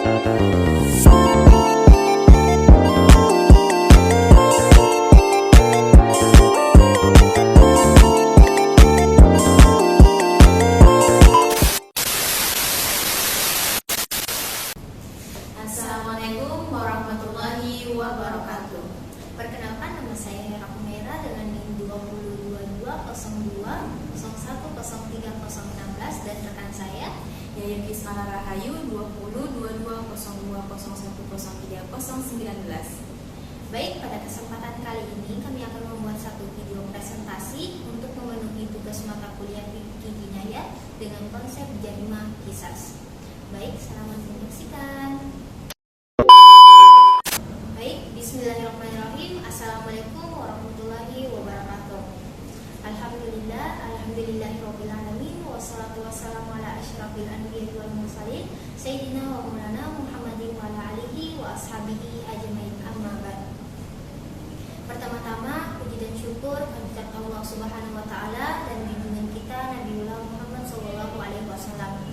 Assalamualaikum warahmatullahi wabarakatuh. Perkenalkan, nama saya Hera Humaira dengan NIM 202201010316 dan rekan saya Yayan Ismana Rahayu 202201013019. Baik, pada kesempatan kali ini kami akan membuat satu video presentasi untuk memenuhi tugas mata kuliah Fikih Kinayah dengan konsep jarimah qisas. Baik, selamat menyaksikan. Baik, bismillahirrahmanirrahim. Assalamualaikum warahmatullahi wabarakatuh. Alhamdulillahirabbil alamin, wassalatu wassalamu ala asyrafil anbiya'i wal mursalin sayyidina wa maulana Muhammadin wa ala alihi wa ashabihi ajmain, amma ba'd. Pertama-tama puji dan syukur kehadirat Allah Subhanahu wa taala dan junjungan kita Nabiullah Muhammad sallallahu alaihi wasallam.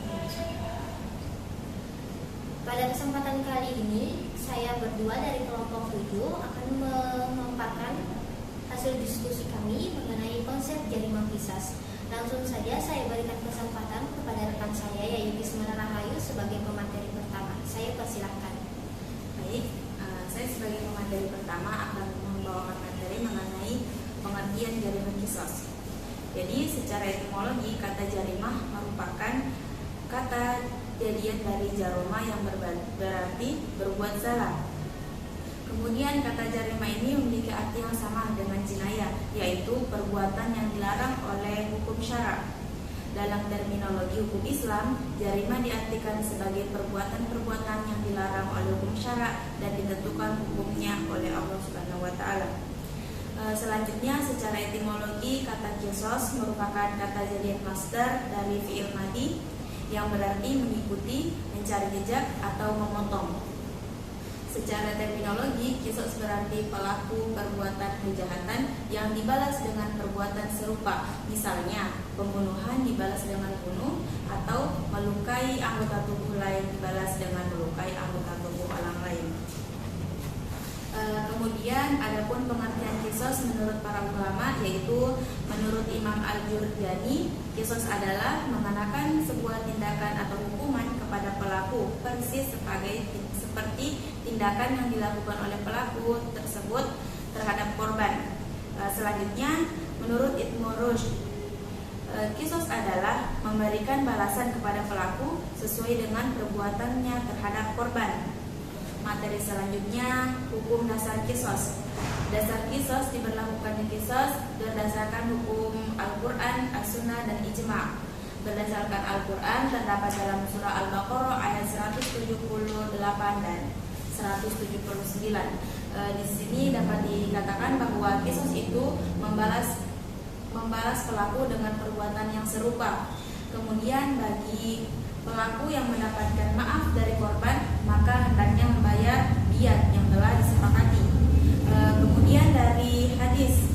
Pada kesempatan kali ini, saya berdua dari kelompok 7 akan memaparkan hasil diskusi kami mengenai konsep jarimah qisas. Langsung saja saya berikan kesempatan kepada rekan saya yaitu Ismana Rahayu sebagai pemateri pertama. Saya persilahkan. Baik, saya sebagai pemateri pertama akan membawakan materi mengenai pengertian jarimah qisas. Jadi secara etimologi kata jarimah merupakan kata jadian dari jaroma yang berarti berbuat salah. Kemudian kata jarimah ini memiliki arti yang sama dengan jinayah, yaitu perbuatan yang dilarang oleh hukum syara. Dalam terminologi hukum Islam, jarimah diartikan sebagai perbuatan-perbuatan yang dilarang oleh hukum syara dan ditentukan hukumnya oleh Allah Subhanahu wa taala. Selanjutnya, secara etimologi kata qisas merupakan kata jadian masdar dari fi'il madi yang berarti mengikuti, mencari jejak atau memotong. Secara terminologi, qisas berarti pelaku perbuatan kejahatan yang dibalas dengan perbuatan serupa. Misalnya, pembunuhan dibalas dengan bunuh atau melukai anggota tubuh lain dibalas dengan melukai anggota tubuh orang lain. Kemudian adapun pengertian qisas menurut para ulama, yaitu menurut Imam Al-Jurjani, qisas adalah mengenakan sebuah tindakan atau hukuman kepada pelaku persis seperti tindakan yang dilakukan oleh pelaku tersebut terhadap korban. Selanjutnya, menurut Ibnu Rushd, qisas adalah memberikan balasan kepada pelaku sesuai dengan perbuatannya terhadap korban. Materi selanjutnya, hukum dasar qisas. Dasar qisas diberlakukan di qisas berdasarkan hukum Al-Quran, As-Sunnah, dan Ijma'. Berdasarkan Al-Quran terdapat dalam surah Al-Baqarah ayat 178 dan 179. Di sini dapat dikatakan bahwa qisas itu membalas pelaku dengan perbuatan yang serupa. Kemudian bagi pelaku yang mendapatkan maaf dari korban, maka hendaknya membayar diyat yang telah disepakati. Kemudian dari hadis,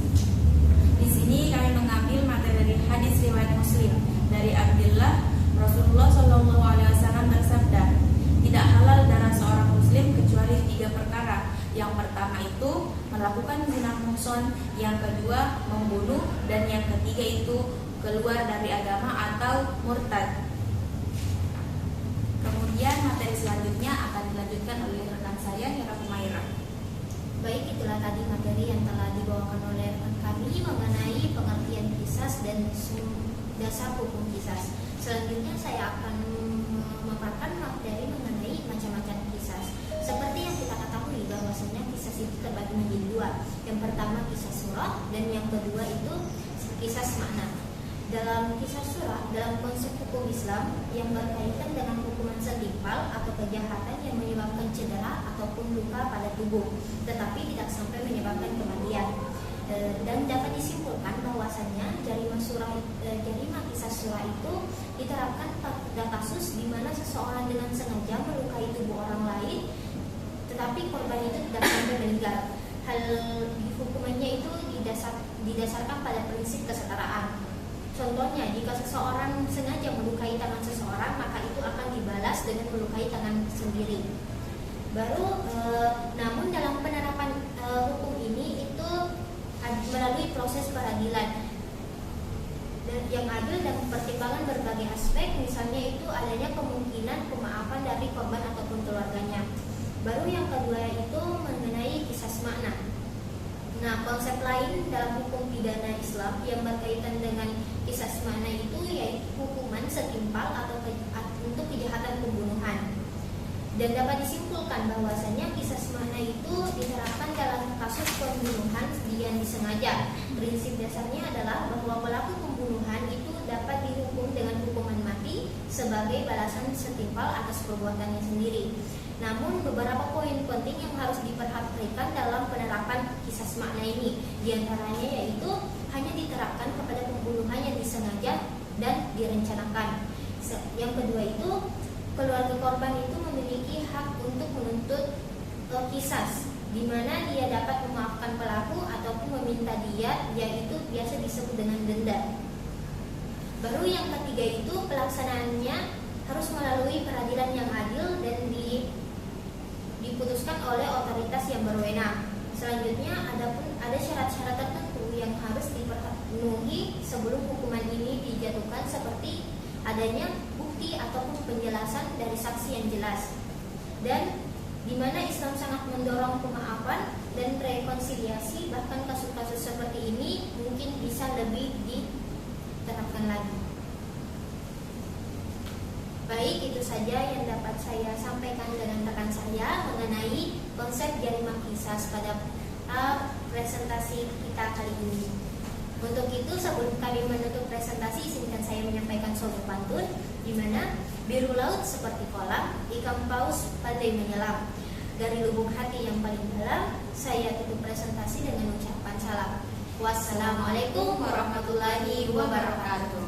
di sini kami mengambil materi dari hadis riwayat Muslim dari Abdullah. Rasulullah SAW bersabda, tidak halal darah seorang muslim kecuali 3 perkara. Yang pertama itu melakukan zina muhsan, yang kedua membunuh, dan yang ketiga itu keluar dari agama atau murtad. Kemudian materi selanjutnya akan dilanjutkan oleh rekan saya Hera Humaira. Baik, itulah tadi materi yang telah dibawakan oleh rekan kami mengenai pengertian qisas dan dasar hukum qisas. Selanjutnya saya akan memaparkan materi mengenai macam-macam qisas. Seperti yang kita ketahui bahwasanya qisas itu terbagi menjadi 2. Yang pertama qisas surah dan yang kedua itu qisas makna. Dalam kisah surah, dalam konsep hukum Islam yang berkaitan dengan hukuman setimpal atau kejahatan yang menyebabkan cedera ataupun luka pada tubuh, tetapi tidak sampai menyebabkan kematian. Dan dapat disimpulkan bahwasannya jarimah kisah surah itu diterapkan pada kasus di mana seseorang dengan sengaja melukai tubuh orang lain, tetapi korban itu tidak sampai meninggal. Hal hukumannya itu didasarkan pada prinsip kesetaraan. Contohnya, jika seseorang sengaja melukai tangan seseorang, maka itu akan dibalas dengan melukai tangan sendiri. Namun dalam penerapan hukum ini itu melalui proses peradilan dan yang adil dan mempertimbangkan berbagai aspek, misalnya itu adanya kemungkinan pemaafan dari korban ataupun keluarganya. Baru yang kedua itu mengenai kisas makna. Nah, konsep lain dalam hukum pidana Islam yang berkaitan dengan kisas makna itu yaitu hukuman setimpal atau untuk kejahatan pembunuhan. Dan dapat disimpulkan bahwasanya kisas makna itu diterapkan dalam kasus pembunuhan yang disengaja. Prinsip dasarnya adalah bahwa pelaku pembunuhan itu dapat dihukum dengan hukuman mati sebagai balasan setimpal atas perbuatannya sendiri. Namun beberapa poin penting yang harus diperhatikan dalam penerapan kisas makna ini, diantaranya yaitu hanya diterapkan kepada pembunuhan yang disengaja dan direncanakan. Yang kedua itu keluarga korban itu memiliki hak untuk menuntut kisas, di mana dia dapat memaafkan pelaku ataupun meminta diat, yaitu biasa disebut dengan denda. Baru yang ketiga itu pelaksanaannya harus melalui peradilan yang adil dan diputuskan oleh otoritas yang berwenang. Selanjutnya ada syarat-syarat tertentu yang harus dipenuhi sebelum hukuman ini dijatuhkan, seperti adanya bukti ataupun penjelasan dari saksi yang jelas, dan di mana Islam sangat mendorong pemaafan dan rekonsiliasi. Bahkan kasus-kasus seperti ini mungkin bisa lebih diterapkan lagi. Baik, itu saja yang dapat saya sampaikan dengan rekan saya mengenai konsep jarimah kisas pada presentasi kita kali ini. Untuk itu, sebelum kami menutup presentasi, izinkan saya menyampaikan suatu pantun, di mana biru laut seperti kolam, ikan paus pandai menyelam. Dari lubuk hati yang paling dalam, saya tutup presentasi dengan ucapan salam. Wassalamualaikum warahmatullahi wabarakatuh.